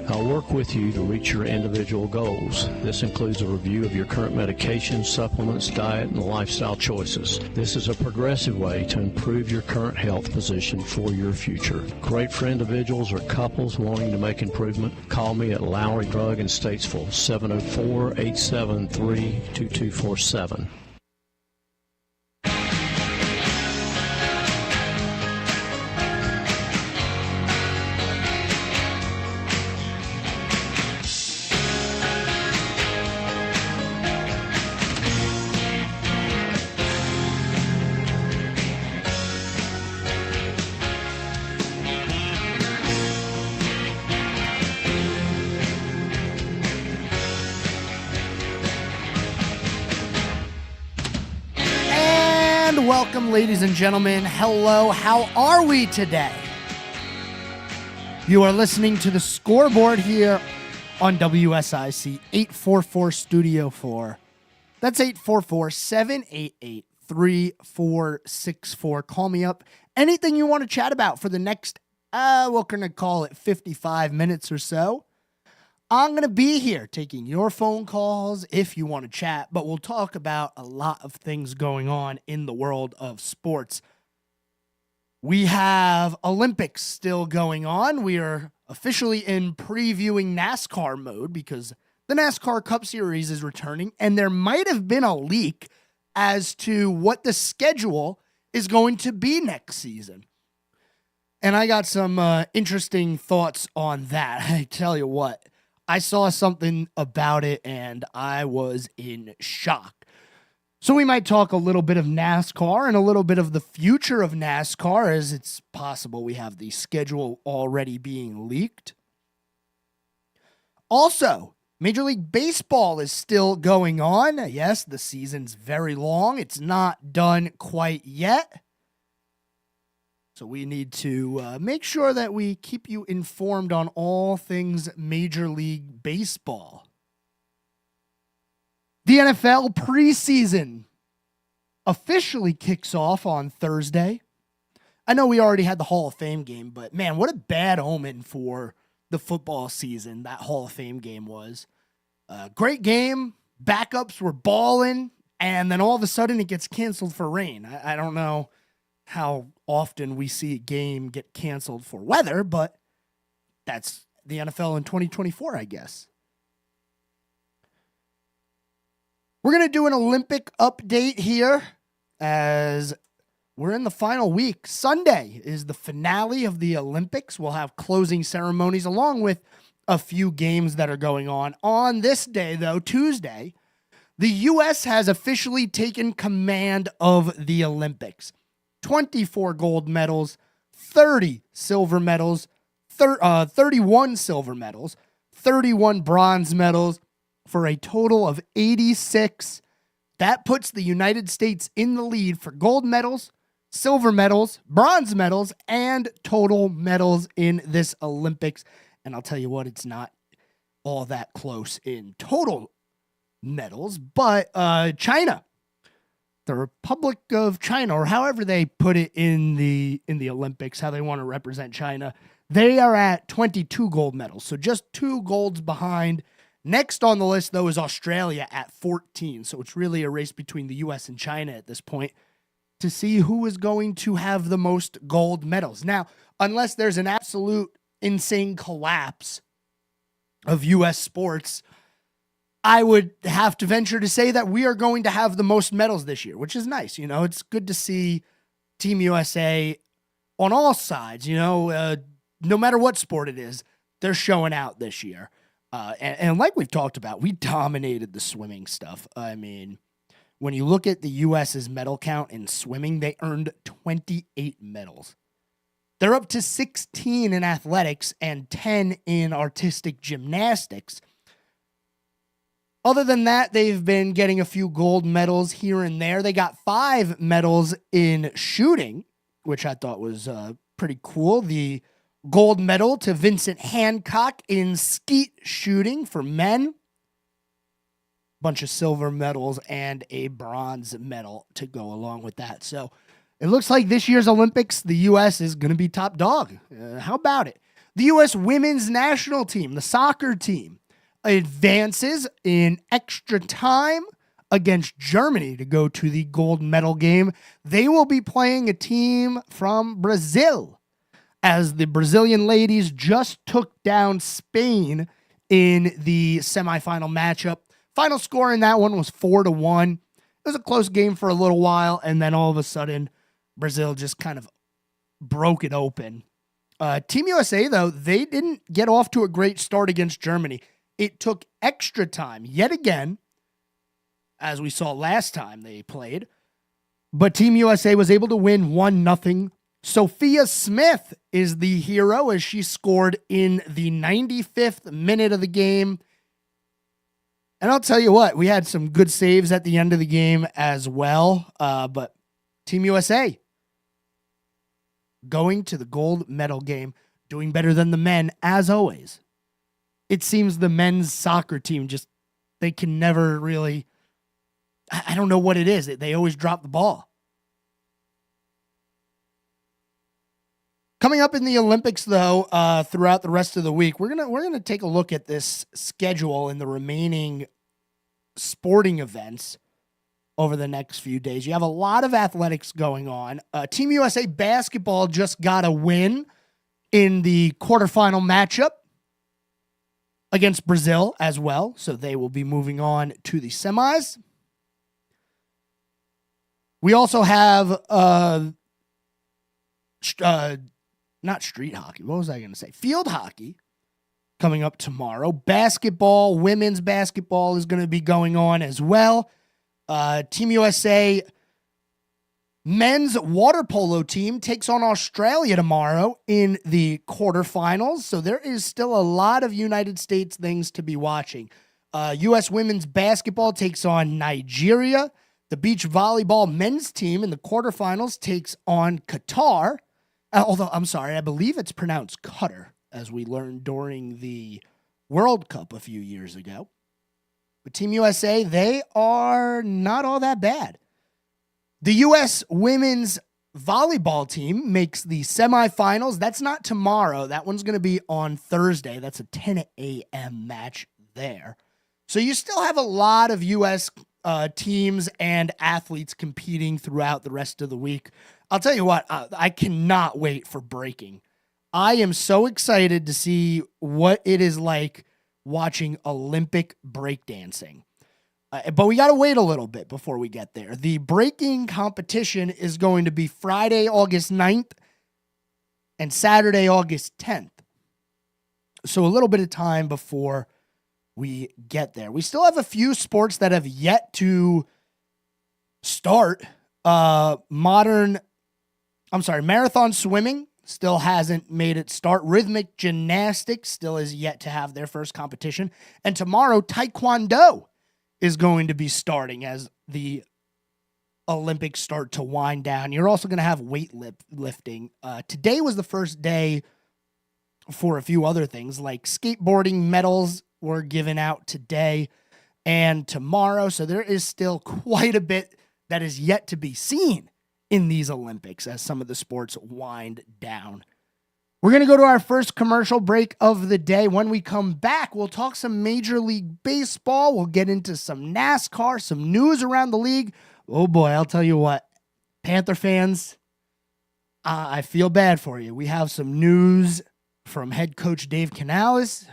I'll work with you to reach your individual goals. This includes a review of your current medications, supplements, diet, and lifestyle choices. This is a progressive way to improve your current health position for your future. Great for individuals or couples wanting to make improvement. Call me at Lowry Drug in Statesville, 704-873-2247. Welcome, ladies and gentlemen. Hello, how are we today? You are listening to the Scoreboard here on WSIC 844 Studio 4. That's 844-788-3464. Call me up. Anything you want to chat about for the next, we're going to call it 55 minutes or so. I'm going to be here taking your phone calls if you want to chat, but we'll talk about a lot of things going on in the world of sports. We have Olympics still going on. We are officially in previewing NASCAR mode because the NASCAR Cup Series is returning, and there might have been a leak as to what the schedule is going to be next season. And I got some interesting thoughts on that. I tell you what. I saw something about it and I was in shock. So we might talk a little bit of NASCAR and a little bit of the future of NASCAR, as it's possible we have the schedule already being leaked. Also, Major League Baseball is still going on. Yes, the season's very long. It's not done quite yet. So we need to make sure that we keep you informed on all things Major League Baseball. The NFL preseason officially kicks off on Thursday. I know we already had the Hall of Fame game, but man, what a bad omen for the football season that Hall of Fame game was. Great game. Backups were balling, and then all of a sudden it gets canceled for rain. I don't know how often we see a game get canceled for weather, but that's the NFL in 2024, I guess. We're going to do an Olympic update here as we're in the final week. Sunday is the finale of the Olympics. We'll have closing ceremonies along with a few games that are going on. On this day, though, Tuesday, the U.S. has officially taken command of the Olympics. 24 gold medals, 30 silver medals, 31 silver medals, 31 bronze medals, for a total of 86. That puts the United States in the lead for gold medals, silver medals, bronze medals, and total medals in this Olympics. And I'll tell you what, it's not all that close in total medals, but China, the Republic of China, or however they put it in the Olympics, how they want to represent China, they are at 22 gold medals, so just 2 golds behind. Next on the list, though, is Australia at 14, so it's really a race between the U.S. and China at this point to see who is going to have the most gold medals. Now, unless there's an absolute insane collapse of U.S. sports, I would have to venture to say that we are going to have the most medals this year, which is nice. You know, it's good to see Team USA on all sides, no matter what sport it is, they're showing out this year. And like we've talked about, we dominated the swimming stuff. I mean, when you look at the U.S.'s medal count in swimming, they earned 28 medals. They're up to 16 in athletics and 10 in artistic gymnastics. Other than that, they've been getting a few gold medals here and there. They got 5 medals in shooting, which I thought was pretty cool. The gold medal to Vincent Hancock in skeet shooting for men. Bunch of silver medals and a bronze medal to go along with that. So it looks like this year's Olympics, the U.S. is going to be top dog. How about it? The U.S. women's national team, the soccer team, advances in extra time against Germany to go to the gold medal game. They will be playing a team from Brazil, as the Brazilian ladies just took down Spain in the semifinal matchup. Final score in that one was 4-1. It was a close game for a little while, and then all of a sudden, Brazil just kind of broke it open. Team USA, though, they didn't get off to a great start against Germany. It took extra time, yet again, as we saw last time they played. But Team USA was able to win 1-0. Sophia Smith is the hero as she scored in the 95th minute of the game. And I'll tell you what, we had some good saves at the end of the game as well. But Team USA going to the gold medal game, doing better than the men, as always. It seems the men's soccer team they can never really, I don't know what it is. They always drop the ball. Coming up in the Olympics, though, throughout the rest of the week, we're gonna take a look at this schedule and the remaining sporting events over the next few days. You have a lot of athletics going on. Team USA basketball just got a win in the quarterfinal matchup against Brazil as well, so they will be moving on to the semis. We also have not street hockey. What was I going to say? Field hockey coming up tomorrow. Basketball, women's basketball is going to be going on as well. Team USA men's water polo team takes on Australia tomorrow in the quarterfinals. So there is still a lot of United States things to be watching. U.S. women's basketball takes on Nigeria. The beach volleyball men's team in the quarterfinals takes on Qatar. Although, I'm sorry, I believe it's pronounced Qatar, as we learned during the World Cup a few years ago. But Team USA, they are not all that bad. The U.S. women's volleyball team makes the semifinals. That's not tomorrow. That one's going to be on Thursday. That's a 10 a.m. match there. So you still have a lot of U.S. Teams and athletes competing throughout the rest of the week. I'll tell you what, I cannot wait for breaking. I am so excited to see what it is like watching Olympic breakdancing. But we got to wait a little bit before we get there. The breaking competition is going to be Friday, August 9th and Saturday, August 10th. So a little bit of time before we get there. We still have a few sports that have yet to start. Marathon swimming still hasn't made it start. Rhythmic gymnastics still is yet to have their first competition. And tomorrow, Taekwondo is going to be starting as the Olympics start to wind down. You're also going to have weightlifting. Today was the first day for a few other things, like skateboarding medals were given out today and tomorrow. So there is still quite a bit that is yet to be seen in these Olympics as some of the sports wind down. We're going to go to our first commercial break of the day. When we come back, we'll talk some Major League Baseball. We'll get into some NASCAR, some news around the league. Oh boy, I'll tell you what, Panther fans, I feel bad for you. We have some news from head coach Dave Canales,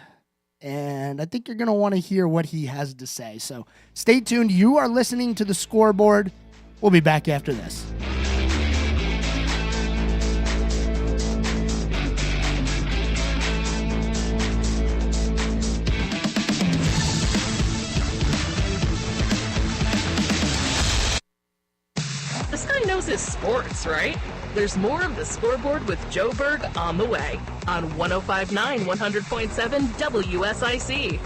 and I think you're going to want to hear what he has to say. So stay tuned. You are listening to The Scoreboard. We'll be back after this. This guy knows his sports, right? There's more of The Scoreboard with Joe Berg on the way on 105.9 100.7 WSIC.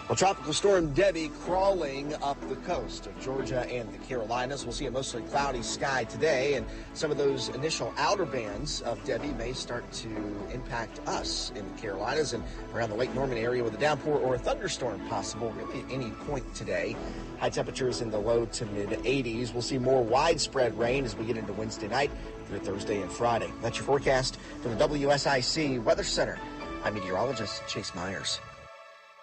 Well, Tropical Storm Debbie crawling up the coast of Georgia and the Carolinas. We'll see a mostly cloudy sky today, and some of those initial outer bands of Debbie may start to impact us in the Carolinas and around the Lake Norman area with a downpour or a thunderstorm possible really at any point today. High temperatures in the low to mid 80s. We'll see more widespread rain as we get into Wednesday night through Thursday and Friday. That's your forecast from the WSIC Weather Center. I'm meteorologist Chase Myers.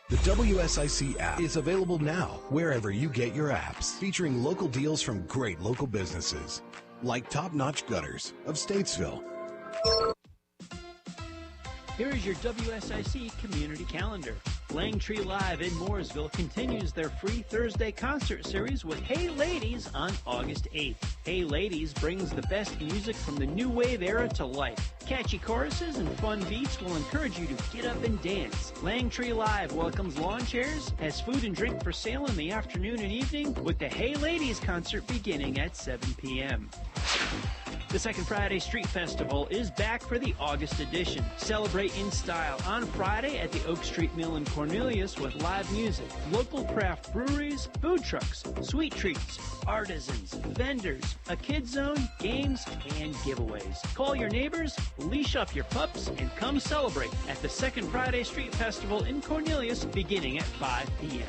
The WSIC app is available now wherever you get your apps, featuring local deals from great local businesses, like Top Notch Gutters of Statesville. Here is your WSIC community calendar. Langtree Live in Mooresville continues their free Thursday concert series with Hey Ladies on August 8th. Hey Ladies brings the best music from the new wave era to life. Catchy choruses and fun beats will encourage you to get up and dance. Langtree Live welcomes lawn chairs, has food and drink for sale in the afternoon and evening, with the Hey Ladies concert beginning at 7 p.m. The Second Friday Street Festival is back for the August edition. Celebrate in style on Friday at the Oak Street Mill in Cornelius with live music, local craft breweries, food trucks, sweet treats, artisans, vendors, a kid zone, games, and giveaways. Call your neighbors, leash up your pups, and come celebrate at the Second Friday Street Festival in Cornelius beginning at 5 p.m.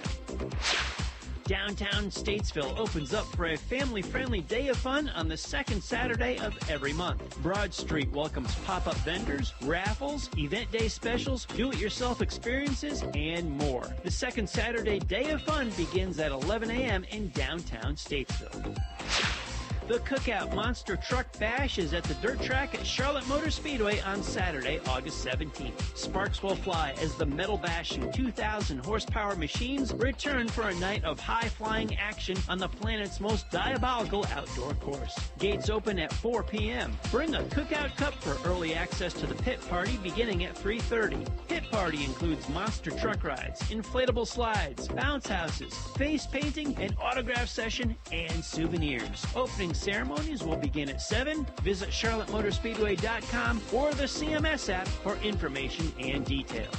Downtown Statesville opens up for a family-friendly day of fun on the second Saturday of every month. Broad Street welcomes pop-up vendors, raffles, event day specials, do-it-yourself experiences, and more. The second Saturday day of fun begins at 11 a.m. in downtown Statesville. The Cookout Monster Truck Bash is at the dirt track at Charlotte Motor Speedway on Saturday, August 17th. Sparks will fly as the Metal Bashing 2,000 horsepower machines return for a night of high-flying action on the planet's most diabolical outdoor course. Gates open at 4 p.m. Bring a Cookout Cup for early access to the pit party beginning at 3:30. Pit party includes monster truck rides, inflatable slides, bounce houses, face painting, an autograph session, and souvenirs. Opening ceremonies will begin at 7. Visit charlottemotorspeedway.com or the CMS app for information and details.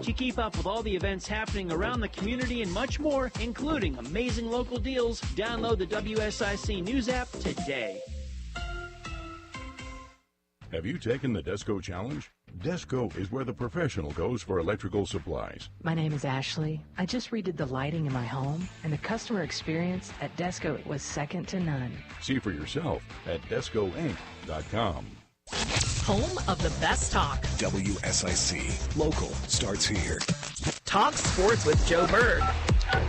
To keep up with all the events happening around the community and much more, including amazing local deals, download the WSIC News app today. Have you taken the Desco Challenge? Desco is where the professional goes for electrical supplies. My name is Ashley. I just redid the lighting in my home, and the customer experience at Desco was second to none. See for yourself at DescoInc.com. Home of the best talk. WSIC. Local starts here. Talk sports with Joe Berg.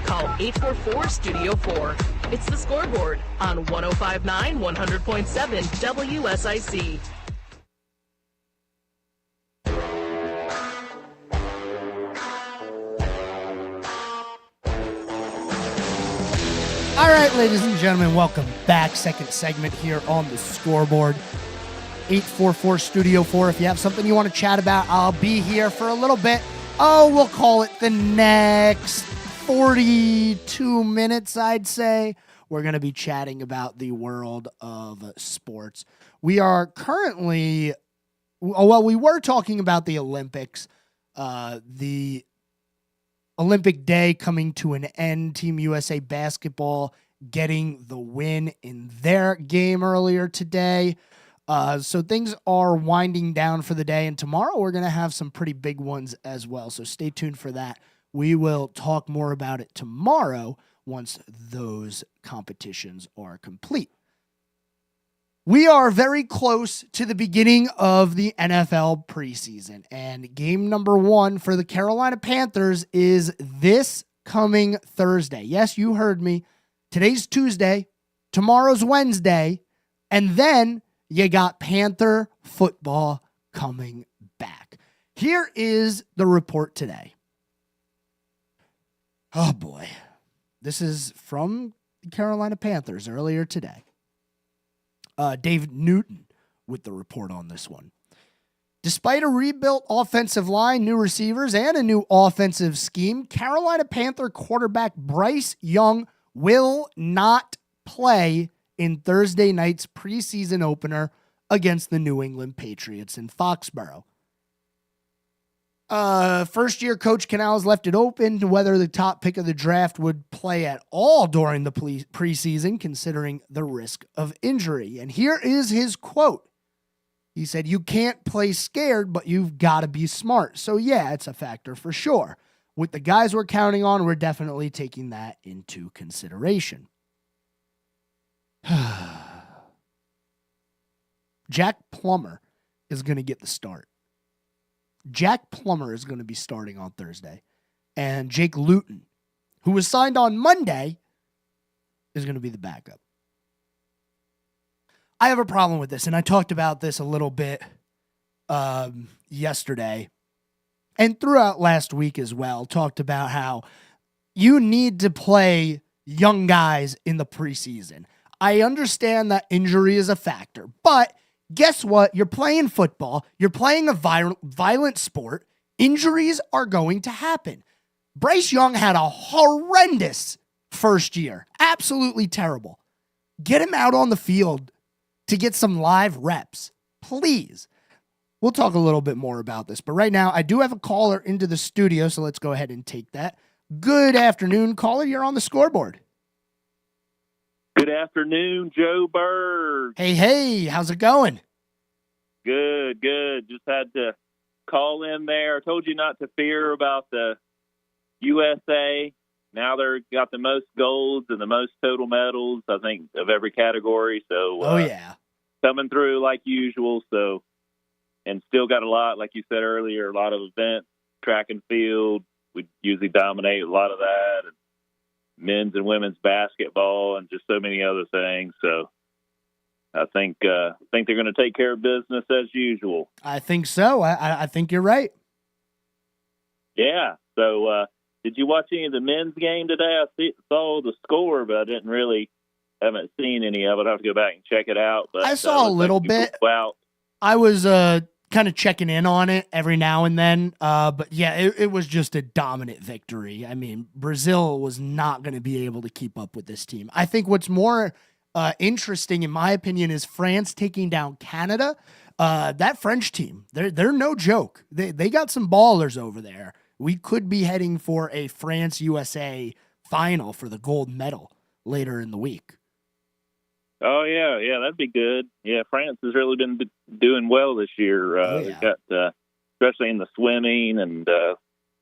Call 844-STUDIO-4. It's the Scoreboard on 105.9, 100.7 WSIC. All right, ladies and gentlemen, welcome back. Second segment here on the Scoreboard. 844-STUDIO-4. If you have something you want to chat about, I'll be here for a little bit. Oh, we'll call it the next 42 minutes, I'd say. We're going to be chatting about the world of sports. We are currently, we were talking about the Olympics. The Olympic Day coming to an end. Team USA basketball getting the win in their game earlier today. So things are winding down for the day, and tomorrow we're going to have some pretty big ones as well. So stay tuned for that. We will talk more about it tomorrow once those competitions are complete. We are very close to the beginning of the NFL preseason, and game number 1 for the Carolina Panthers is this coming Thursday. Yes, you heard me. Today's Tuesday, tomorrow's Wednesday, and then you got Panther football coming back. Here is the report today. Oh boy. This is from the Carolina Panthers earlier today. David Newton with the report on this one. Despite a rebuilt offensive line, new receivers, and a new offensive scheme, Carolina Panther quarterback Bryce Young will not play in Thursday night's preseason opener against the New England Patriots in Foxborough. First year Coach Canales left it open to whether the top pick of the draft would play at all during the preseason, considering the risk of injury. And here is his quote. He said, "You can't play scared, but you've got to be smart." So yeah, it's a factor for sure. With the guys we're counting on, we're definitely taking that into consideration. Jack Plummer is going to get the start. Jack Plummer is going to be starting on Thursday. And Jake Luton, who was signed on Monday, is going to be the backup. I have a problem with this, and I talked about this a little bit yesterday and throughout last week as well. Talked about how you need to play young guys in the preseason. I understand that injury is a factor, but guess what? You're playing football. You're playing a violent sport. Injuries are going to happen. Bryce Young had a horrendous first year. Absolutely terrible. Get him out on the field to get some live reps, please. We'll talk a little bit more about this, but right now I do have a caller into the studio, so let's go ahead and take that. Good afternoon, caller. You're on the scoreboard. Good afternoon, Joe Berg. Hey, how's it going? Good. Just had to call in there. I told you not to fear about the USA. Now they're got the most golds and the most total medals, I think, of every category. So, yeah, coming through like usual. So, and still got a lot, like you said earlier, a lot of events, track and field. We usually dominate a lot of that, and men's and women's basketball, and just so many other things. So, I think they're going to take care of business as usual. I think so. I think you're right. Yeah. So, did you watch any of the men's game today? I saw the score, but I haven't seen any of it. I'll have to go back and check it out. But I saw a little bit. Wow. I was kind of checking in on it every now and then. But yeah, it was just a dominant victory. I mean, Brazil was not going to be able to keep up with this team. I think what's more interesting, in my opinion, is France taking down Canada. That French team, they're no joke. They got some ballers over there. We could be heading for a France-USA final for the gold medal later in the week. Oh, yeah, that'd be good. Yeah, France has really been doing well this year. They've got, especially in the swimming, and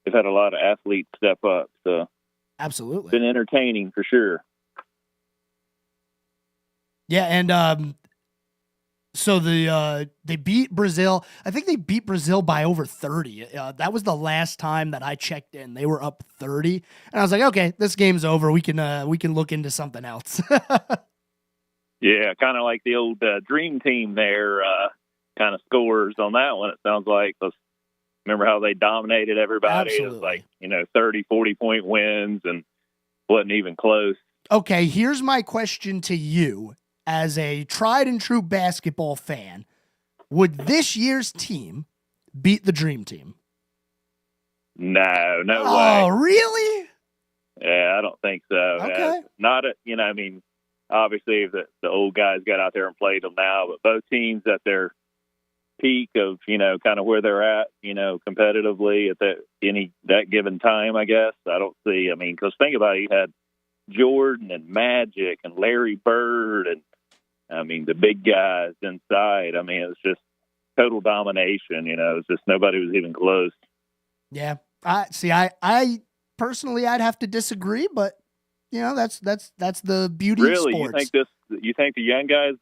they've had a lot of athletes step up. So absolutely, it's been entertaining for sure. Yeah, and so they beat Brazil. I think they beat Brazil by over 30. That was the last time that I checked in. They were up 30, and I was like, okay, this game's over. We can look into something else. Yeah, kind of like the old Dream Team there, kind of scores on that one, it sounds like. Remember how they dominated everybody? Absolutely. It was like, 30, 40-point wins, and wasn't even close. Okay, here's my question to you. As a tried and true basketball fan, would this year's team beat the Dream Team? No way. Oh, really? Yeah, I don't think so. Okay. Obviously the old guys got out there and played them now, but both teams at their peak of, kind of where they're at, competitively at that given time, I guess. I don't see, because think about it, you had Jordan and Magic and Larry Bird and, the big guys inside. It was just total domination, it's just nobody was even close. Yeah. I personally, I'd have to disagree, but that's the beauty of sports. Really? You think the young guys,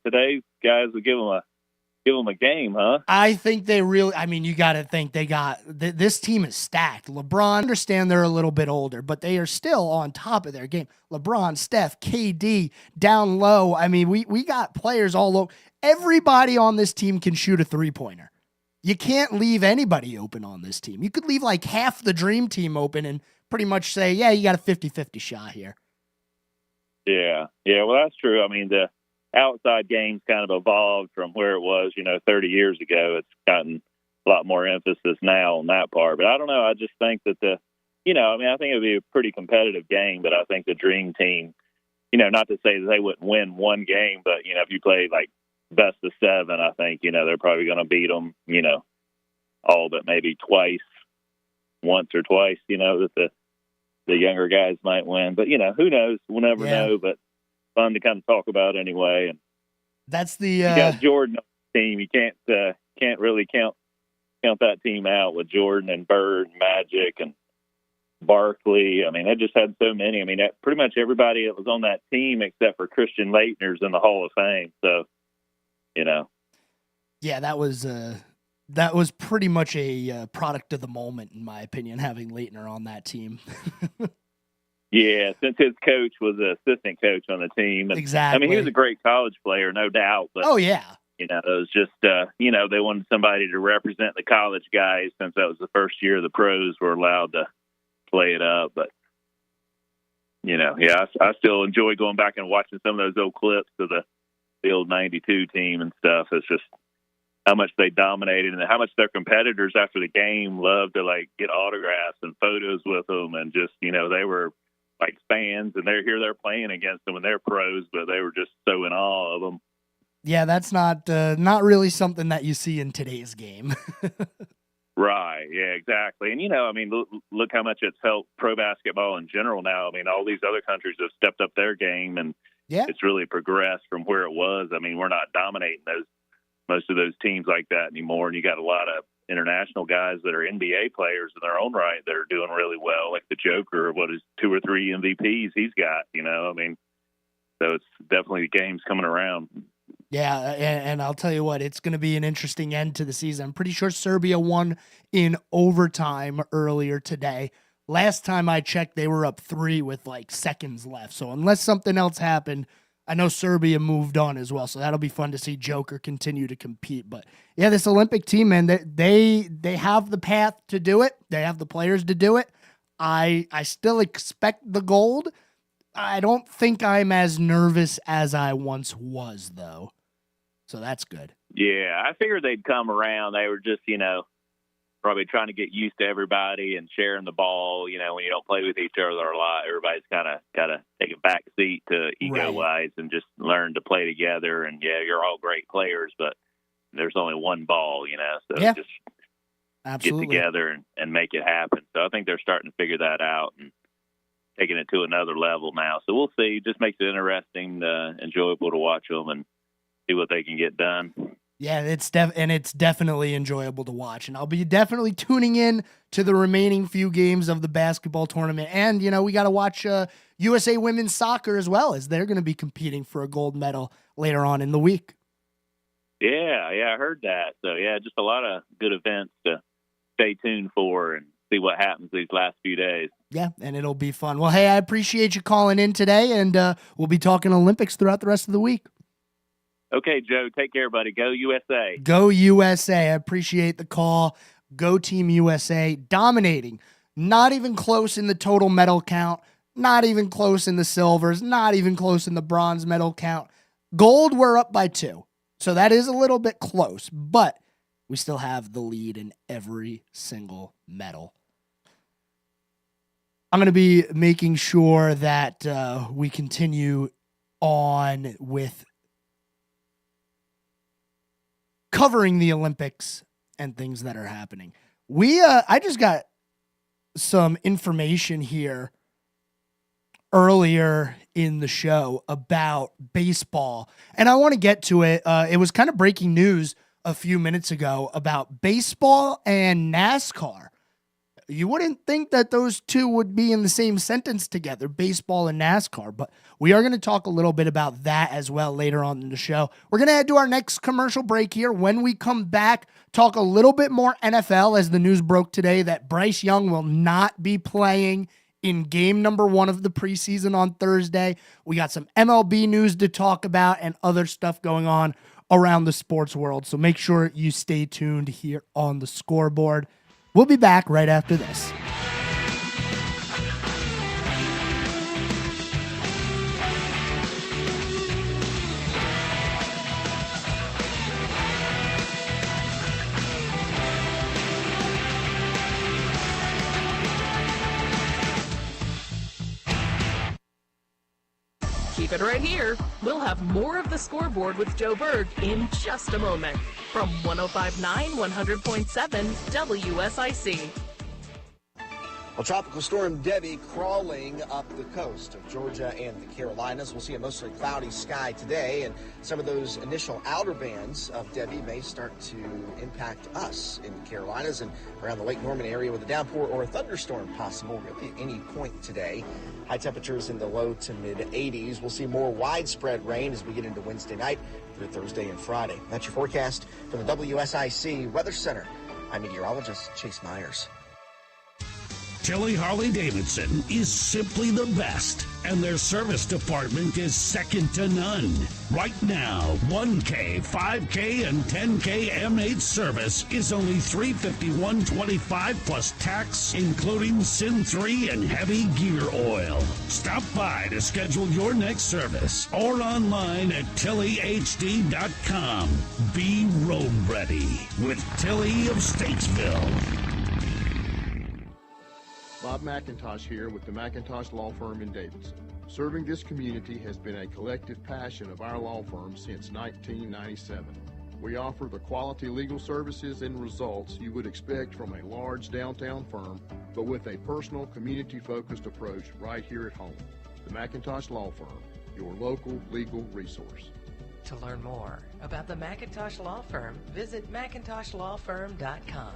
today's guys would give them a game, huh? I think they really, you got to think they got, this team is stacked. LeBron, I understand they're a little bit older, but they are still on top of their game. LeBron, Steph, KD, down low. We got players all over. Everybody on this team can shoot a three-pointer. You can't leave anybody open on this team. You could leave like half the Dream Team open and pretty much say, yeah, you got a 50-50 shot here. Yeah, well, that's true. The outside game's kind of evolved from where it was, 30 years ago. It's gotten a lot more emphasis now on that part. But I don't know. I just think that I think it would be a pretty competitive game, but I think the Dream Team, not to say that they wouldn't win one game, but, if you play like best of seven, I think, they're probably going to beat them, all but maybe once or twice, that the younger guys might win. But, who knows? We'll never know, but fun to kind of talk about anyway. And that's the you got Jordan on the team. You can't really count that team out with Jordan and Bird and Magic and Barkley. I mean, they just had so many. I mean, pretty much everybody that was on that team except for Christian Laettner's in the Hall of Fame. So, Yeah, that was pretty much a product of the moment, in my opinion, having Laettner on that team. Yeah, since his coach was an assistant coach on the team. And, exactly. I mean, he was a great college player, no doubt. But, oh, yeah. It was just, they wanted somebody to represent the college guys since that was the first year the pros were allowed to play it up. But, I still enjoy going back and watching some of those old clips of the old 92 team and stuff. It's just how much they dominated and how much their competitors after the game loved to, get autographs and photos with them. And just, they were like fans, and they're playing against them and they're pros, but they were just so in awe of them. Yeah, that's not really something that you see in today's game. Right. Yeah, exactly. And, look how much it's helped pro basketball in general now. I mean, all these other countries have stepped up their game, and it's really progressed from where it was. I mean, we're not dominating most of those teams like that anymore. And you got a lot of international guys that are NBA players in their own right that are doing really well, like the Joker, what is 2 or 3 MVPs he's got, I mean, so it's definitely the game's coming around. Yeah, and I'll tell you what, it's going to be an interesting end to the season. I'm pretty sure Serbia won in overtime earlier today. Last time I checked, they were up 3 with seconds left. So unless something else happened, I know Serbia moved on as well. So that'll be fun to see Joker continue to compete. But yeah, this Olympic team, man, they have the path to do it. They have the players to do it. I still expect the gold. I don't think I'm as nervous as I once was, though. So that's good. Yeah, I figured they'd come around. They were just, probably trying to get used to everybody and sharing the ball. When you don't play with each other a lot, everybody's kind of got to take a back seat to ego-wise and just learn to play together. And, yeah, you're all great players, but there's only one ball, so just absolutely get together and make it happen. So I think they're starting to figure that out and taking it to another level now. So we'll see. It just makes it interesting, enjoyable to watch them and see what they can get done. Yeah, it's definitely enjoyable to watch. And I'll be definitely tuning in to the remaining few games of the basketball tournament. And, we got to watch USA women's soccer as well, as they're going to be competing for a gold medal later on in the week. Yeah, I heard that. So, yeah, just a lot of good events to stay tuned for and see what happens these last few days. Yeah, and it'll be fun. Well, hey, I appreciate you calling in today, and we'll be talking Olympics throughout the rest of the week. Okay, Joe, take care, buddy. Go USA. Go USA. I appreciate the call. Go Team USA. Dominating. Not even close in the total medal count. Not even close in the silvers. Not even close in the bronze medal count. Gold, we're up by 2. So that is a little bit close, but we still have the lead in every single medal. I'm going to be making sure that we continue on with covering the Olympics and things that are happening. I just got some information here earlier in the show about baseball, and I want to get to it. It was kind of breaking news a few minutes ago about baseball and NASCAR. You wouldn't think that those two would be in the same sentence together, baseball and NASCAR, but we are going to talk a little bit about that as well later on in the show. We're going to head to our next commercial break here. When we come back, talk a little bit more NFL, as the news broke today that Bryce Young will not be playing in game number 1 of the preseason on Thursday. We got some MLB news to talk about and other stuff going on around the sports world. So make sure you stay tuned here on the Scoreboard. We'll be back right after this. Keep it right here. We'll have more of the Scoreboard with Joe Berg in just a moment from 105.9 100.7 WSIC. Well, Tropical Storm Debbie crawling up the coast of Georgia and the Carolinas. We'll see a mostly cloudy sky today, and some of those initial outer bands of Debbie may start to impact us in the Carolinas and around the Lake Norman area with a downpour or a thunderstorm possible really at any point today. High temperatures in the low to mid 80s. We'll see more widespread rain as we get into Wednesday night through Thursday and Friday. That's your forecast from the WSIC Weather Center. I'm meteorologist Chase Myers. Tilly Harley-Davidson is simply the best, and their service department is second to none. Right now, 1K, 5K, and 10K M8 service is only $351.25 plus tax, including Sin 3 and heavy gear oil. Stop by to schedule your next service or online at TillyHD.com. Be road ready with Tilly of Statesville. Bob McIntosh here with the McIntosh Law Firm in Davidson. Serving this community has been a collective passion of our law firm since 1997. We offer the quality legal services and results you would expect from a large downtown firm, but with a personal, community-focused approach right here at home. The McIntosh Law Firm, your local legal resource. To learn more about the McIntosh Law Firm, visit McIntoshLawFirm.com.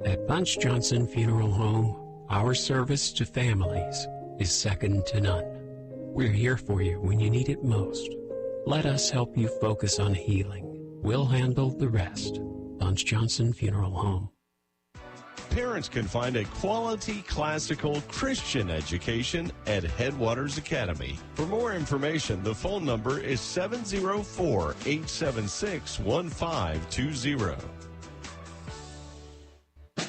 At Bunch Johnson Funeral Home, our service to families is second to none. We're here for you when you need it most. Let us help you focus on healing. We'll handle the rest. Bunch Johnson Funeral Home. Parents can find a quality classical Christian education at Headwaters Academy. For more information, the phone number is 704-876-1520.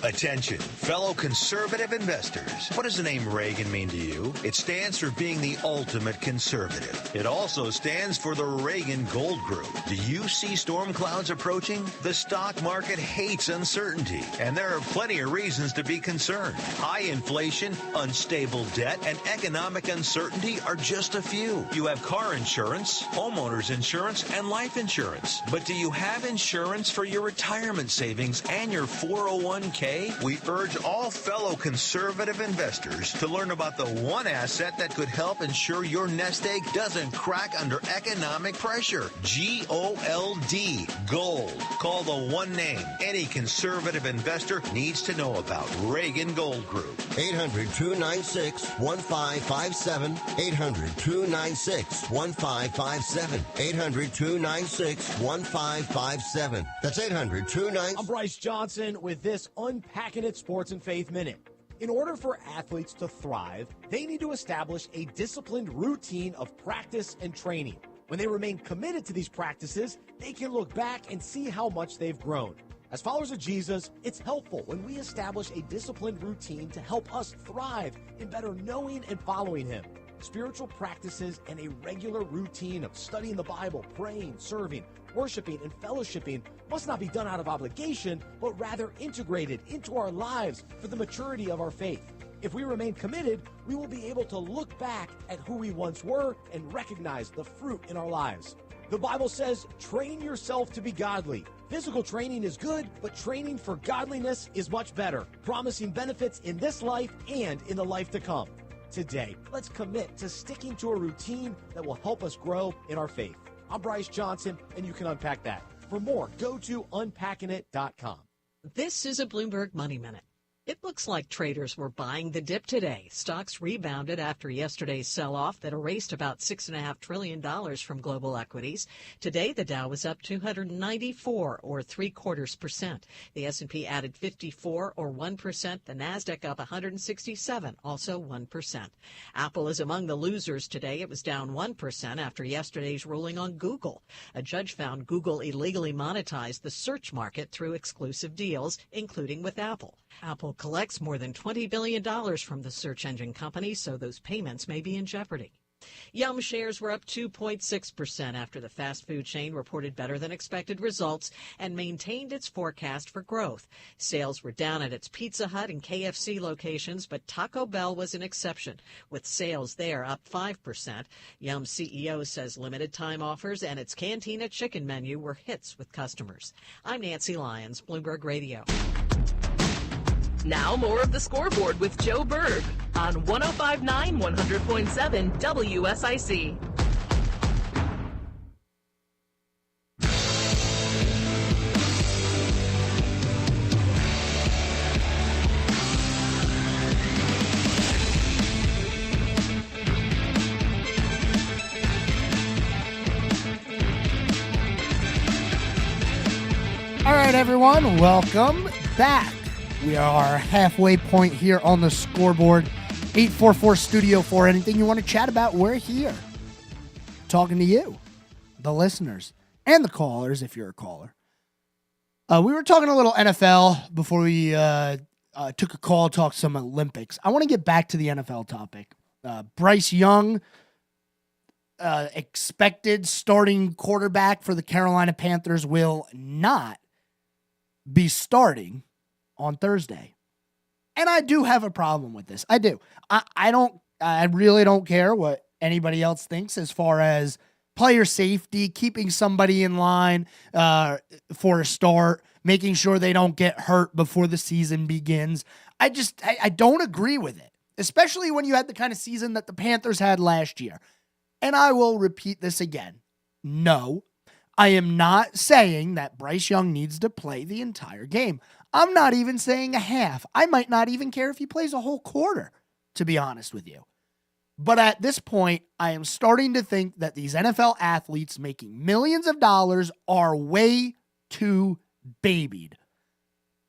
Attention, fellow conservative investors. What does the name Reagan mean to you? It stands for being the ultimate conservative. It also stands for the Reagan Gold Group. Do you see storm clouds approaching? The stock market hates uncertainty, and there are plenty of reasons to be concerned. High inflation, unstable debt, and economic uncertainty are just a few. You have car insurance, homeowners insurance, and life insurance. But do you have insurance for your retirement savings and your 401k? We urge all fellow conservative investors to learn about the one asset that could help ensure your nest egg doesn't crack under economic pressure. G-O-L-D, gold. Call the one name any conservative investor needs to know about. Reagan Gold Group. 800-296-1557. 800-296-1557. 800-296-1557. That's 800-296. I'm Bryce Johnson with this Unpacking It Sports and Faith Minute. In order for athletes to thrive, they need to establish a disciplined routine of practice and training. When they remain committed to these practices, they can look back and see how much they've grown. As followers of Jesus, it's helpful when we establish a disciplined routine to help us thrive in better knowing and following Him. Spiritual practices and a regular routine of studying the Bible, praying, serving, worshiping, and fellowshipping must not be done out of obligation, but rather integrated into our lives for the maturity of our faith. If we remain committed, we will be able to look back at who we once were and recognize the fruit in our lives. The Bible says, train yourself to be godly. Physical training is good, but training for godliness is much better, promising benefits in this life and in the life to come. Today, let's commit to sticking to a routine that will help us grow in our faith. I'm Bryce Johnson, and you can unpack that. For more, go to unpackingit.com. This is a Bloomberg Money Minute. It looks like traders were buying the dip today. Stocks rebounded after yesterday's sell-off that erased about $6.5 trillion from global equities. Today, the Dow was up 294, or 0.75%. The S&P added 54, or 1%. The Nasdaq up 167, also 1%. Apple is among the losers today. It was down 1% after yesterday's ruling on Google. A judge found Google illegally monetized the search market through exclusive deals, including with Apple. Apple collects more than $20 billion from the search engine company, so those payments may be in jeopardy. Yum shares were up 2.6% after the fast food chain reported better than expected results and maintained its forecast for growth. Sales were down at its Pizza Hut and KFC locations, but Taco Bell was an exception, with sales there up 5%. Yum CEO says limited time offers and its Cantina chicken menu were hits with customers. I'm Nancy Lyons, Bloomberg Radio. Now more of the Scoreboard with Joe Berg on 105.9 100.7 WSIC. All right, everyone, welcome back. We are halfway point here on the Scoreboard. 844 Studio 4. Anything you want to chat about, we're here. Talking to you, the listeners, and the callers, if you're a caller. We were talking a little NFL before we took a call, talked some Olympics. I want to get back to the NFL topic. Bryce Young, expected starting quarterback for the Carolina Panthers, will not be starting on Thursday. And I do have a problem with this. I do. I really don't care what anybody else thinks as far as player safety, keeping somebody in line for a start, making sure they don't get hurt before the season begins. I don't agree with it, especially when you had the kind of season that the Panthers had last year. And I will repeat this again. No, I am not saying that Bryce Young needs to play the entire game. I'm not even saying a half. I might not even care if he plays a whole quarter, to be honest with you. But at this point, I am starting to think that these NFL athletes making millions of dollars are way too babied.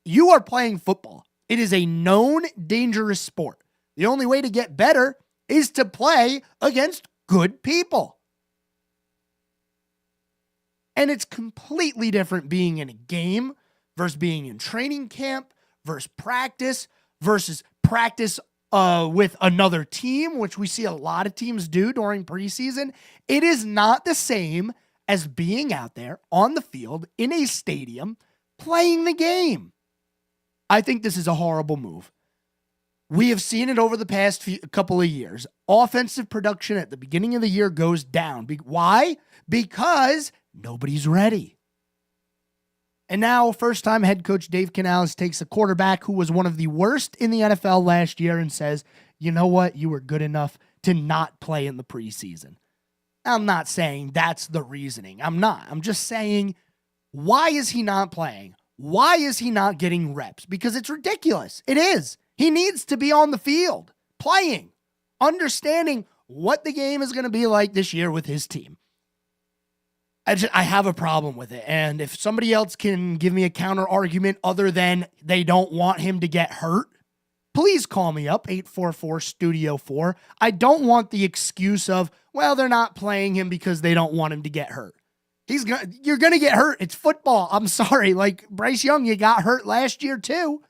You are playing football. It is a known dangerous sport. The only way to get better is to play against good people. And it's completely different being in a game versus being in training camp versus practice with another team, which we see a lot of teams do during preseason. It is not the same as being out there on the field in a stadium playing the game. I think this is a horrible move. We have seen it over the past couple of years. Offensive production at the beginning of the year goes down. Why? Because nobody's ready. And now, first-time head coach Dave Canales takes a quarterback who was one of the worst in the NFL last year and says, you know what? You were good enough to not play in the preseason. I'm not saying that's the reasoning. I'm not. I'm just saying, why is he not playing? Why is he not getting reps? Because it's ridiculous. It is. He needs to be on the field, playing, understanding what the game is going to be like this year with his team. I have a problem with it. And if somebody else can give me a counter argument other than they don't want him to get hurt, please call me up, 844 Studio 4. I don't want the excuse of, well, they're not playing him because they don't want him to get hurt. You're going to get hurt. It's football. I'm sorry. Like Bryce Young, you got hurt last year too.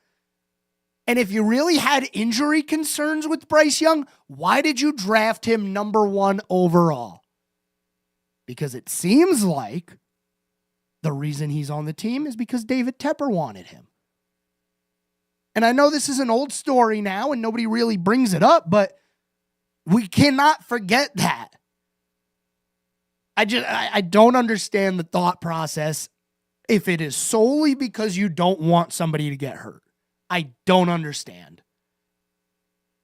And if you really had injury concerns with Bryce Young, why did you draft him number 1 overall? Because it seems like the reason he's on the team is because David Tepper wanted him. And I know this is an old story now and nobody really brings it up, but we cannot forget that. I don't understand the thought process if it is solely because you don't want somebody to get hurt. I don't understand.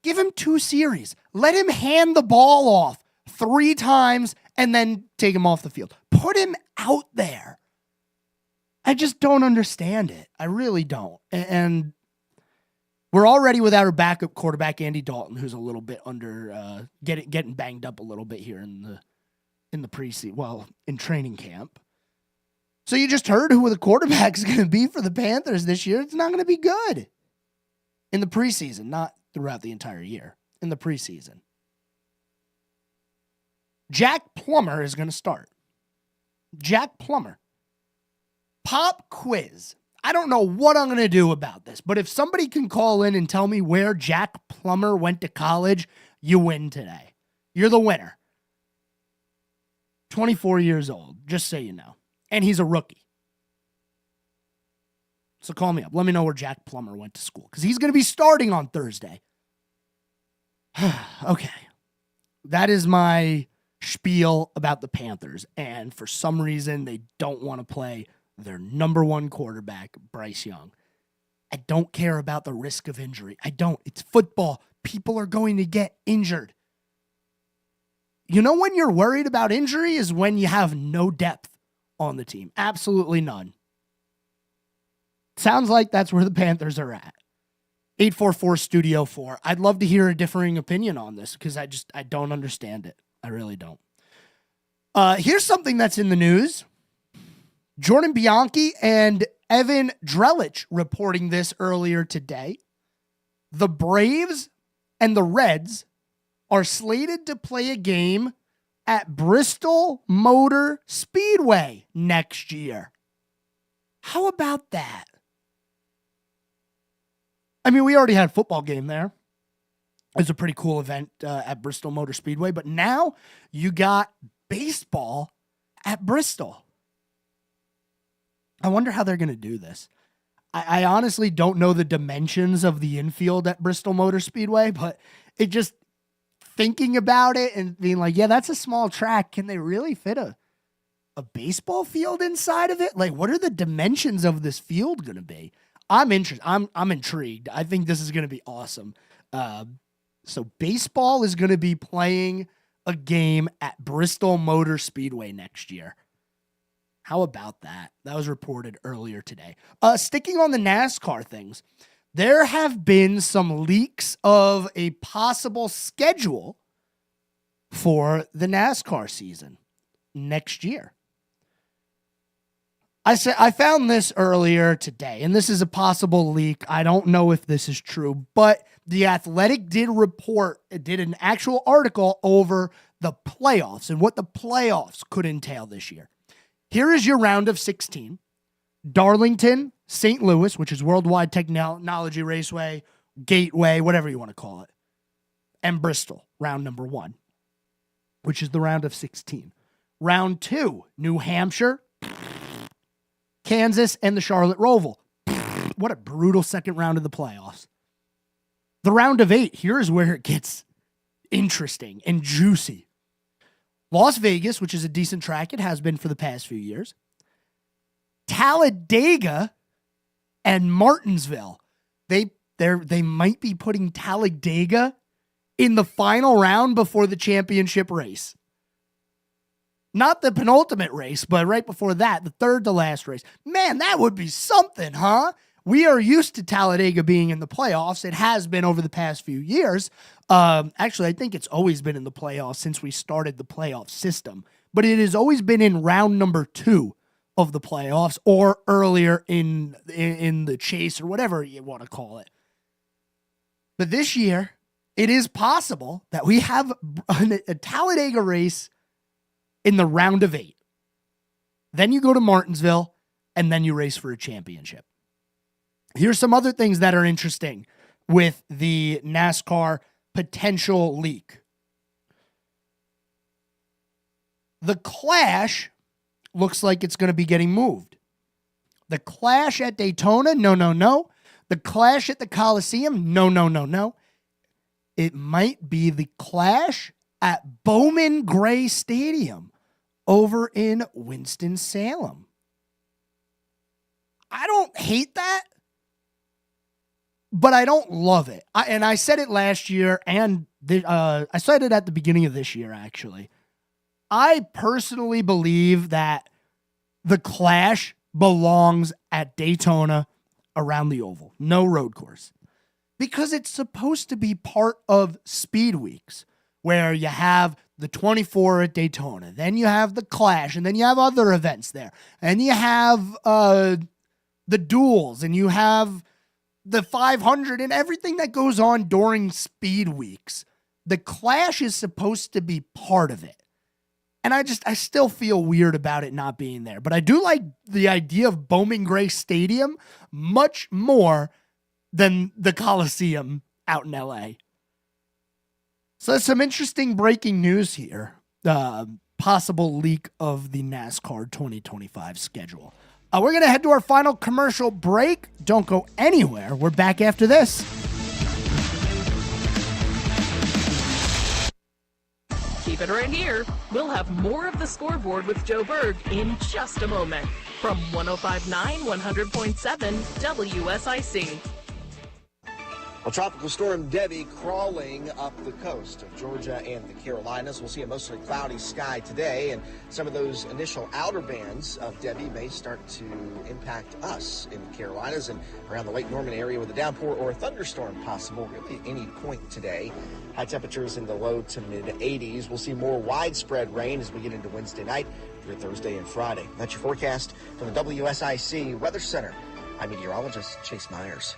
Give him 2 series. Let him hand the ball off 3 times and then take him off the field. Put him out there. I just don't understand it. I really don't. And we're already without our backup quarterback, Andy Dalton, who's a little bit under getting banged up a little bit here in the preseason. Well, in training camp. So you just heard who the quarterback is going to be for the Panthers this year. It's not going to be good in the preseason, not throughout the entire year. In the preseason. Jack Plummer is going to start. Jack Plummer. Pop quiz. I don't know what I'm going to do about this, but if somebody can call in and tell me where Jack Plummer went to college, you win today. You're the winner. 24 years old, just so you know. And he's a rookie. So call me up. Let me know where Jack Plummer went to school, because he's going to be starting on Thursday. Okay. That is my spiel about the Panthers. And for some reason, they don't want to play their number one quarterback, Bryce Young. I don't care about the risk of injury. I don't. It's football. People are going to get injured. You know when you're worried about injury is when you have no depth on the team. Absolutely none. Sounds like that's where the Panthers are at. 844-STUDIO-4. I'd love to hear a differing opinion on this, because I don't understand it. I really don't. Here's something that's in the news. Jordan Bianchi and Evan Drellich reporting this earlier today. The Braves and the Reds are slated to play a game at Bristol Motor Speedway next year. How about that? I mean, we already had a football game there. It's a pretty cool event at Bristol Motor Speedway, but now you got baseball at Bristol. I wonder how they're going to do this. I honestly don't know the dimensions of the infield at Bristol Motor Speedway, but it just, thinking about it and being like, yeah, that's a small track. Can they really fit a baseball field inside of it? Like, what are the dimensions of this field going to be? I'm interested. I'm intrigued. I think this is going to be awesome. So baseball is going to be playing a game at Bristol Motor Speedway next year. How about that? That was reported earlier today. Sticking on the NASCAR things, there have been some leaks of a possible schedule for the NASCAR season next year. I found this earlier today, and this is a possible leak. I don't know if this is true, but The Athletic did an actual article over the playoffs and what the playoffs could entail this year. Here is your round of 16. Darlington, St. Louis, which is Worldwide Technology Raceway, Gateway, whatever you want to call it, and Bristol, round number 1, which is the round of 16. Round 2, New Hampshire, Kansas, and the Charlotte Roval. What a brutal second round of the playoffs. The round of 8, here's where it gets interesting and juicy. Las Vegas, which is a decent track, it has been for the past few years. Talladega and Martinsville. They might be putting Talladega in the final round before the championship race. Not the penultimate race, but right before that, the third to last race. Man, that would be something, huh? We are used to Talladega being in the playoffs. It has been over the past few years. Actually, I think it's always been in the playoffs since we started the playoff system. But it has always been in round number 2 of the playoffs, or earlier in the chase, or whatever you want to call it. But this year, it is possible that we have a Talladega race in the round of 8. Then you go to Martinsville, and then you race for a championship. Here's some other things that are interesting with the NASCAR potential leak. The Clash looks like it's going to be getting moved. The Clash at Daytona, no. The Clash at the Coliseum, no. It might be the Clash at Bowman Gray Stadium over in Winston-Salem. I don't hate that, but I don't love it. I said it last year, and I said it at the beginning of this year, actually. I personally believe that the Clash belongs at Daytona around the oval. No road course. Because it's supposed to be part of Speed Weeks, where you have the 24 at Daytona, then you have the Clash, and then you have other events there. And you have the duels, and you have the 500 and everything that goes on during Speed Weeks. The Clash is supposed to be part of it. And I still feel weird about it not being there. But I do like the idea of Bowman Gray Stadium much more than the Coliseum out in LA. So there's some interesting breaking news here. possible leak of the NASCAR 2025 schedule. We're going to head to our final commercial break. Don't go anywhere. We're back after this. Keep it right here. We'll have more of the Scoreboard with Joe Berg in just a moment from 105.9 100.7 WSIC. Well, Tropical Storm Debbie crawling up the coast of Georgia and the Carolinas. We'll see a mostly cloudy sky today, and some of those initial outer bands of Debbie may start to impact us in the Carolinas and around the Lake Norman area with a downpour or a thunderstorm possible really at any point today. High temperatures in the low to mid 80s. We'll see more widespread rain as we get into Wednesday night through Thursday and Friday. That's your forecast from the WSIC Weather Center. I'm meteorologist Chase Myers.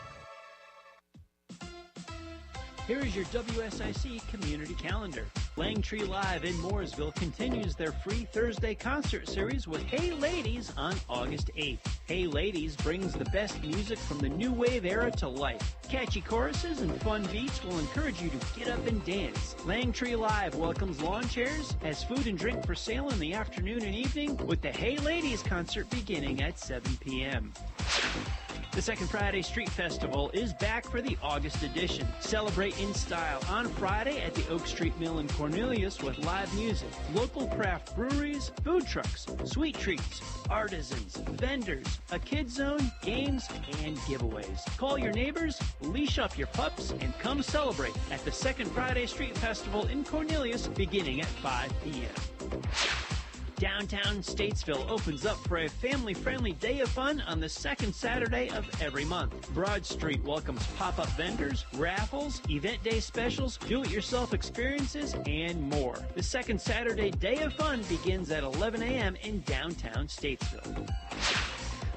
Here is your WSIC community calendar. Langtree Live in Mooresville continues their free Thursday concert series with Hey Ladies on August 8th. Hey Ladies brings the best music from the new wave era to life. Catchy choruses and fun beats will encourage you to get up and dance. Langtree Live welcomes lawn chairs, has food and drink for sale in the afternoon and evening, with the Hey Ladies concert beginning at 7 p.m. The Second Friday Street Festival is back for the August edition. Celebrate in style on Friday at the Oak Street Mill in Cornelius with live music, local craft breweries, food trucks, sweet treats, artisans, vendors, a kids zone, games, and giveaways. Call your neighbors, leash up your pups, and come celebrate at the Second Friday Street Festival in Cornelius beginning at 5 p.m. Downtown Statesville opens up for a family-friendly day of fun on the second Saturday of every month. Broad Street welcomes pop-up vendors, raffles, event day specials, do-it-yourself experiences, and more. The second Saturday day of fun begins at 11 a.m. in downtown Statesville.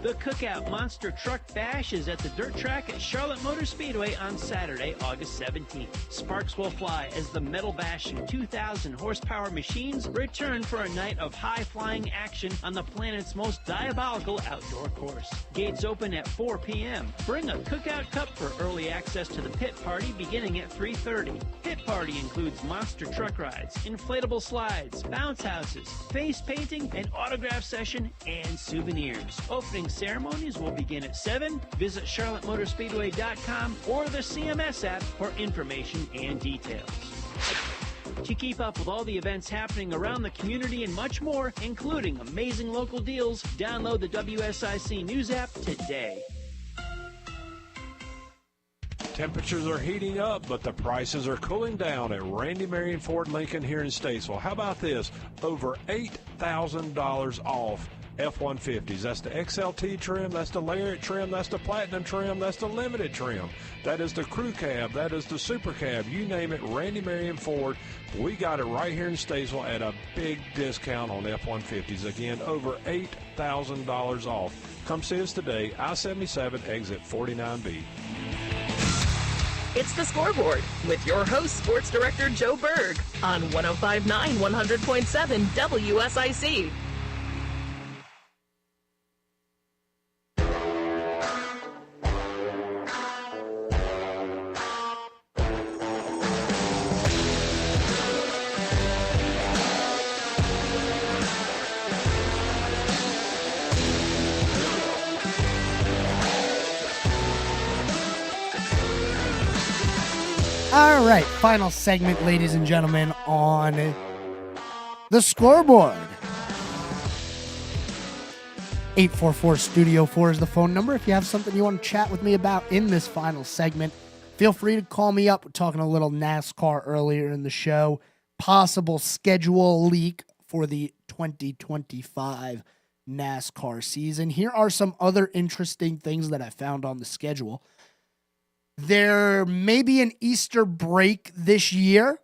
The Cookout Monster Truck Bash is at the dirt track at Charlotte Motor Speedway on Saturday, August 17th. Sparks will fly as the Metal Bastion 2,000 horsepower machines return for a night of high-flying action on the planet's most diabolical outdoor course. Gates open at 4 p.m. Bring a Cookout Cup for early access to the pit party beginning at 3:30. Pit party includes monster truck rides, inflatable slides, bounce houses, face painting, an autograph session, and souvenirs. Opening ceremonies will begin at 7. Visit charlottemotorspeedway.com or the CMS app for information and details. To keep up with all the events happening around the community and much more, including amazing local deals, download the WSIC News app today. Temperatures are heating up, but the prices are cooling down at Randy Marion Ford Lincoln here in Statesville. How about this? Over $8,000 off F-150s. That's the XLT trim, that's the Lariat trim, that's the Platinum trim, that's the Limited trim. That is the Crew Cab, that is the Super Cab. You name it, Randy Marion Ford. We got it right here in Statesville at a big discount on F-150s. Again, over $8,000 off. Come see us today, I-77, exit 49B. It's the Scoreboard with your host, Sports Director Joe Berg on 105.9 100.7 WSIC. All right, final segment, ladies and gentlemen, on the Scoreboard. 844-STUDIO-4 is the phone number. If you have something you want to chat with me about in this final segment, feel free to call me up. We're talking a little NASCAR earlier in the show. Possible schedule leak for the 2025 NASCAR season. Here are some other interesting things that I found on the schedule. There may be an Easter break this year.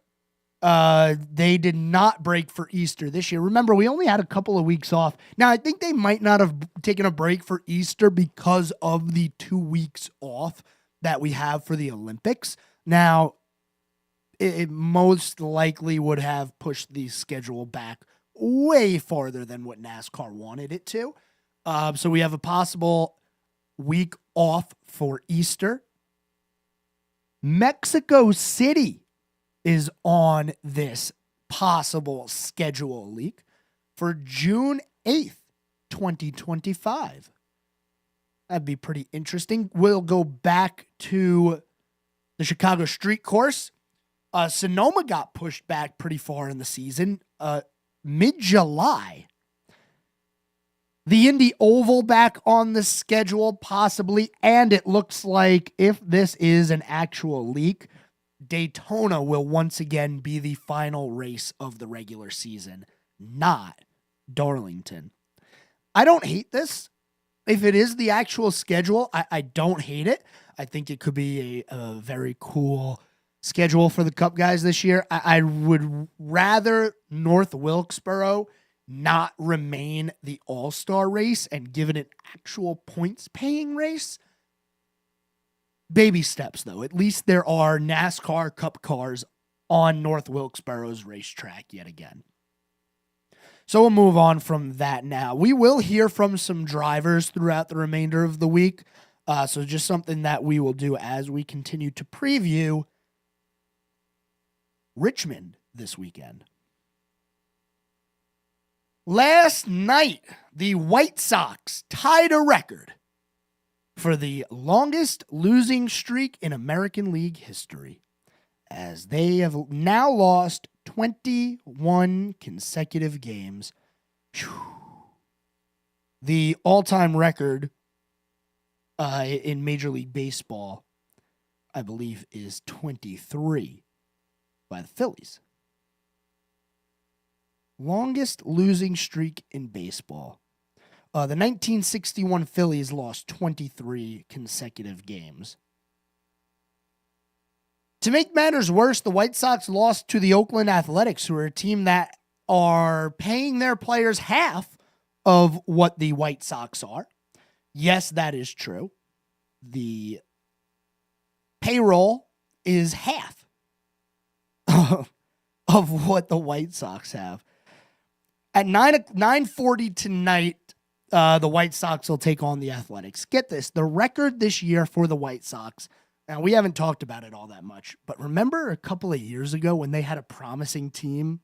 They did not break for Easter this year. Remember, we only had a couple of weeks off. Now, I think they might not have taken a break for Easter because of the 2 weeks off that we have for the Olympics. Now, it most likely would have pushed the schedule back way farther than what NASCAR wanted it to. So we have a possible week off for Easter. Mexico City is on this possible schedule leak. for June 8th, 2025. That'd be pretty interesting. We'll go back to the Chicago Street Course. Sonoma got pushed back pretty far in the season, mid-July. The Indy Oval back on the schedule, possibly, and it looks like if this is an actual leak, Daytona will once again be the final race of the regular season, not Darlington. I don't hate this. If it is the actual schedule, I don't hate it. I think it could be a very cool schedule for the Cup guys this year. I would rather North Wilkesboro not remain the all-star race and give it an actual points-paying race. Baby steps, though. At least there are NASCAR Cup cars on North Wilkesboro's racetrack yet again. So we'll move on from that now. We will hear from some drivers throughout the remainder of the week. So just something that we will do as we continue to preview Richmond this weekend. Last night, the White Sox tied a record for the longest losing streak in American League history, as they have now lost 21 consecutive games. Whew. The all-time record in Major League Baseball, I believe, is 23 by the Phillies. Longest losing streak in baseball. The 1961 Phillies lost 23 consecutive games. To make matters worse, the White Sox lost to the Oakland Athletics, who are a team that are paying their players half of what the White Sox are. Yes, that is true. The payroll is half of what the White Sox have. At 9:40 tonight, the White Sox will take on the Athletics. Get this, the record this year for the White Sox, now we haven't talked about it all that much, but remember a couple of years ago when they had a promising team?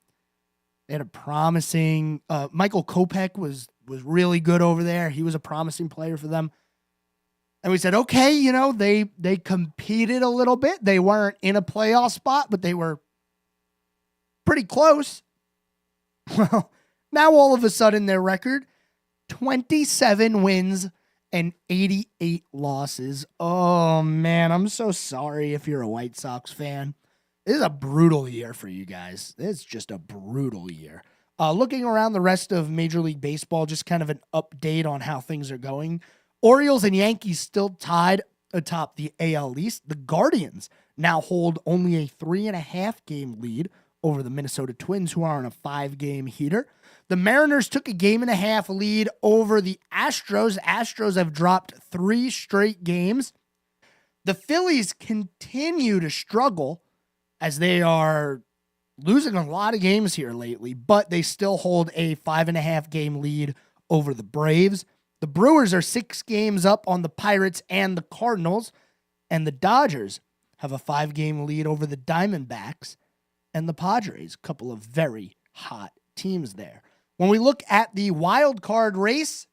They had a promising, Michael Kopech was really good over there. He was a promising player for them. And we said, okay, you know, they competed a little bit. They weren't in a playoff spot, but they were pretty close. Well, now all of a sudden their record, 27 wins and 88 losses. Oh, man, I'm so sorry if you're a White Sox fan. This is a brutal year for you guys. It's just a brutal year. Looking around the rest of Major League Baseball, just kind of an update on how things are going. Orioles and Yankees still tied atop the AL East. The Guardians now hold only a 3.5-game lead over the Minnesota Twins, who are on a 5-game heater. The Mariners took a 1.5-game lead over the Astros. Astros have dropped 3 straight games. The Phillies continue to struggle as they are losing a lot of games here lately, but they still hold a 5.5-game lead over the Braves. The Brewers are 6 games up on the Pirates and the Cardinals, and the Dodgers have a 5-game lead over the Diamondbacks and the Padres. A couple of very hot teams there. When we look at the wild card race,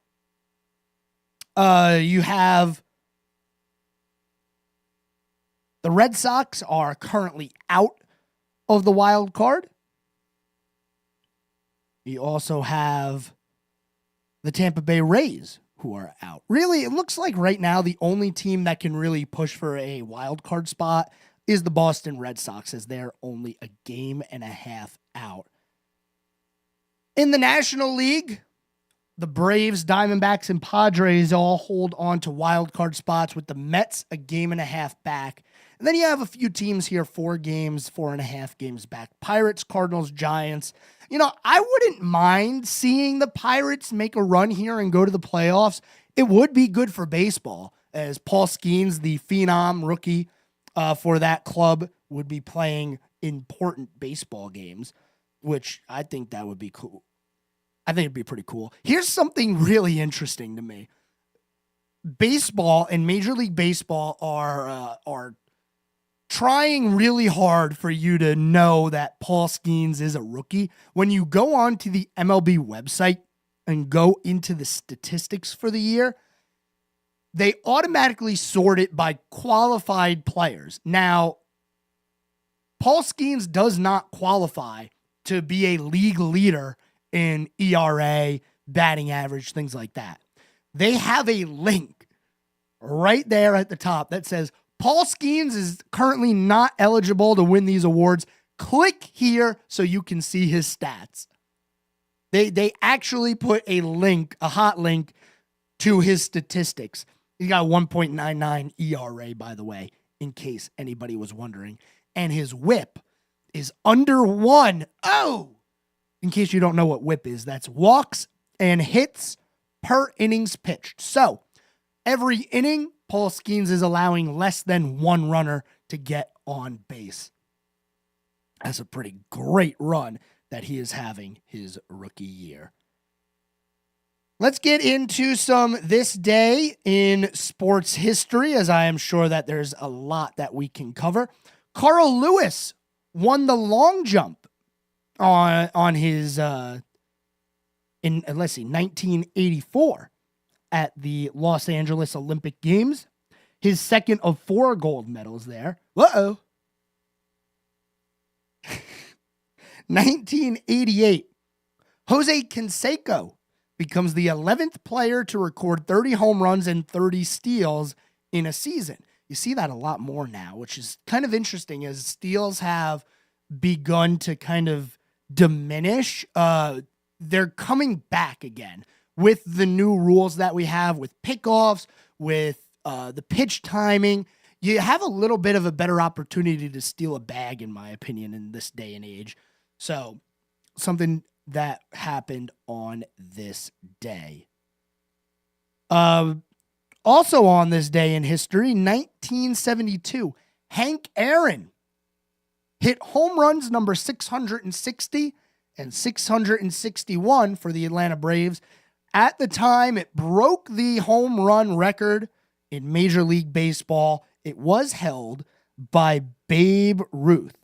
you have the Red Sox are currently out of the wild card. You also have the Tampa Bay Rays, who are out. Really, it looks like right now the only team that can really push for a wild card spot is the Boston Red Sox, as they're only a 1.5 games out. In the National League, the Braves, Diamondbacks, and Padres all hold on to wild card spots, with the Mets a 1.5 games back. And then you have a few teams here, 4 games, 4.5 games back. Pirates, Cardinals, Giants. You know, I wouldn't mind seeing the Pirates make a run here and go to the playoffs. It would be good for baseball, as Paul Skeens, the phenom rookie for that club, would be playing important baseball games, which I think that would be cool. I think it'd be pretty cool. Here's something really interesting to me. Baseball and Major League Baseball are trying really hard for you to know that Paul Skeens is a rookie. When you go on to the MLB website and go into the statistics for the year, they automatically sort it by qualified players. Now, Paul Skeens does not qualify to be a league leader in ERA, batting average, things like that. They have a link right there at the top that says, Paul Skeens is currently not eligible to win these awards. Click here so you can see his stats. They actually put a link, a hot link, to his statistics. He got 1.99 ERA, by the way, in case anybody was wondering. And his whip is under 1. Oh! In case you don't know what whip is, that's walks and hits per innings pitched. So, every inning, Paul Skeens is allowing less than one runner to get on base. That's a pretty great run that he is having his rookie year. Let's get into some this day in sports history, as I am sure that there's a lot that we can cover. Carl Lewis won the long jump on his, in 1984 at the Los Angeles Olympic Games. His second of 4 gold medals there. 1988, Jose Canseco becomes the 11th player to record 30 home runs and 30 steals in a season. You see that a lot more now, which is kind of interesting as steals have begun to kind of diminish. They're coming back again with the new rules that we have with pickoffs, with the pitch timing. You have a little bit of a better opportunity to steal a bag, in my opinion, in this day and age. So, something that happened on this day. Also on this day in history, 1972, Hank Aaron hit home runs number 660 and 661 for the Atlanta Braves. At the time, it broke the home run record in Major League Baseball. It was held by Babe Ruth.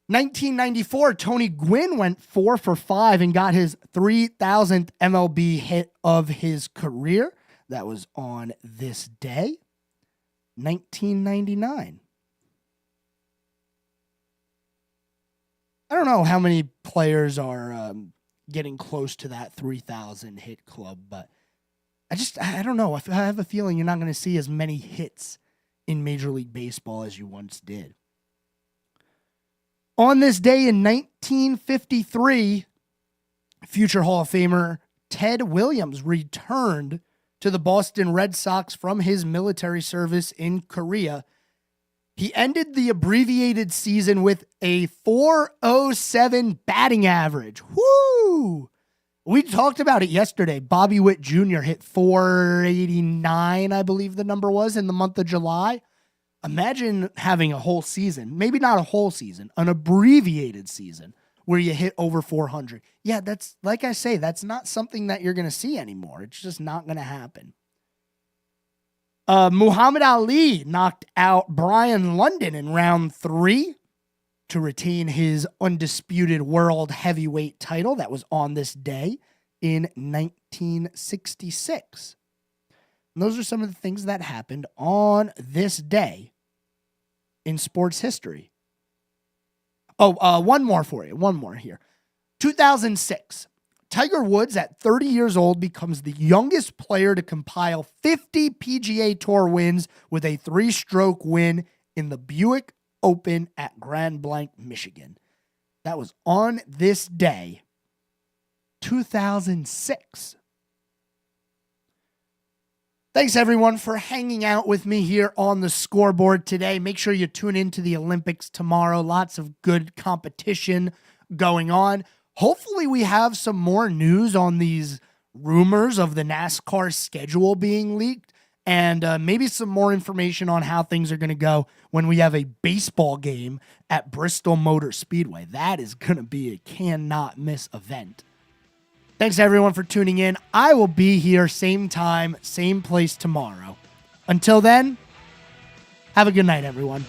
1994, Tony Gwynn went 4 for 5 and got his 3,000th MLB hit of his career. That was on this day. 1999. I don't know how many players are getting close to that 3,000 hit club, but I don't know. I have a feeling you're not going to see as many hits in Major League Baseball as you once did. On this day in 1953, future Hall of Famer Ted Williams returned to the Boston Red Sox from his military service in Korea. He ended the abbreviated season with a .407 batting average. Woo! We talked about it yesterday. Bobby Witt Jr. hit .489, I believe the number was, in the month of July. Imagine having a whole season, maybe not a whole season, an abbreviated season where you hit over 400. Yeah, that's, like I say, that's not something that you're going to see anymore. It's just not going to happen. Muhammad Ali knocked out Brian London in round 3 to retain his undisputed world heavyweight title that was on this day in 1966. And those are some of the things that happened on this day in sports history. One more for you. One more here. 2006. Tiger Woods, at 30 years old, becomes the youngest player to compile 50 PGA Tour wins with a 3-stroke win in the Buick Open at Grand Blanc, Michigan. That was on this day, 2006. Thanks, everyone, for hanging out with me here on the Scoreboard today. Make sure you tune into the Olympics tomorrow. Lots of good competition going on. Hopefully, we have some more news on these rumors of the NASCAR schedule being leaked, and maybe some more information on how things are going to go when we have a baseball game at Bristol Motor Speedway. That is going to be a cannot-miss event. Thanks, everyone, for tuning in. I will be here same time, same place tomorrow. Until then, Have a good night, everyone.